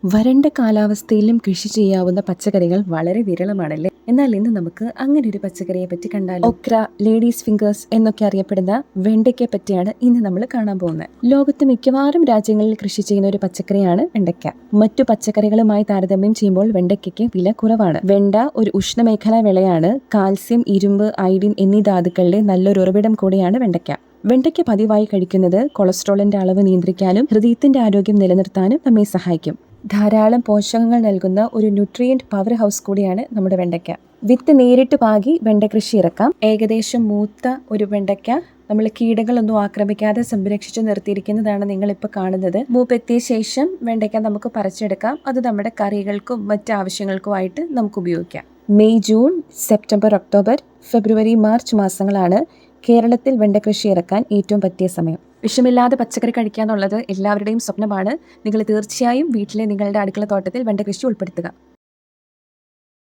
വരണ്ട കാലാവസ്ഥയിലും കൃഷി ചെയ്യാവുന്ന പച്ചക്കറികൾ വളരെ വിരളമാണല്ലേ. എന്നാൽ ഇന്ന് നമുക്ക് അങ്ങനെ ഒരു പച്ചക്കറിയെ പറ്റി കണ്ടാലോ. ഒക്ര, ലേഡീസ് ഫിംഗേഴ്സ് എന്നൊക്കെ അറിയപ്പെടുന്ന വെണ്ടയ്ക്കയെ പറ്റിയാണ് ഇന്ന് നമ്മൾ കാണാൻ പോകുന്നത്. ലോകത്ത് മിക്കവാറും രാജ്യങ്ങളിൽ കൃഷി ചെയ്യുന്ന ഒരു പച്ചക്കറിയാണ് വെണ്ടയ്ക്ക. മറ്റു പച്ചക്കറികളുമായി താരതമ്യം ചെയ്യുമ്പോൾ വെണ്ടയ്ക്കയ്ക്ക് വില കുറവാണ്. വെണ്ട ഒരു ഉഷ്ണമേഖലാ വിളയാണ്. കാൽസ്യം, ഇരുമ്പ്, അയഡിൻ എന്നീ ധാതുക്കളുടെ നല്ലൊരു ഉറവിടം കൂടിയാണ് വെണ്ടയ്ക്ക. വെണ്ടയ്ക്ക പതിവായി കഴിക്കുന്നത് കൊളസ്ട്രോളിന്റെ അളവ് നിയന്ത്രിക്കാനും ഹൃദയത്തിന്റെ ആരോഗ്യം നിലനിർത്താനും നമ്മെ സഹായിക്കും. ധാരാളം പോഷകങ്ങൾ നൽകുന്ന ഒരു ന്യൂട്രിയന്റ് പവർ ഹൗസ് കൂടിയാണ് നമ്മുടെ വെണ്ടയ്ക്ക. വിത്ത് നേരിട്ട് പാകി വെണ്ട കൃഷി ഇറക്കാം. ഏകദേശം മൂത്ത ഒരു വെണ്ടയ്ക്ക നമ്മൾ കീടങ്ങളൊന്നും ആക്രമിക്കാതെ സംരക്ഷിച്ചു നിർത്തിയിരിക്കുന്നതാണ് നിങ്ങളിപ്പോൾ കാണുന്നത്. മൂപ്പെത്തിയ ശേഷം വെണ്ടയ്ക്ക നമുക്ക് പറിച്ചെടുക്കാം. അത് നമ്മുടെ കറികൾക്കും മറ്റ് ആവശ്യങ്ങൾക്കുമായിട്ട് നമുക്ക് ഉപയോഗിക്കാം. മെയ്, ജൂൺ, സെപ്റ്റംബർ, ഒക്ടോബർ, ഫെബ്രുവരി, മാർച്ച് മാസങ്ങളാണ് കേരളത്തിൽ വെണ്ട കൃഷി ഇറക്കാൻ ഏറ്റവും പറ്റിയ സമയം. വിഷമില്ലാതെ പച്ചക്കറി കഴിക്കുക എന്നുള്ളത് എല്ലാവരുടെയും സ്വപ്നമാണ്. നിങ്ങൾ തീർച്ചയായും വീട്ടിലെ നിങ്ങളുടെ അടുക്കള തോട്ടത്തിൽ വെണ്ട കൃഷി ഉൾപ്പെടുത്തുക.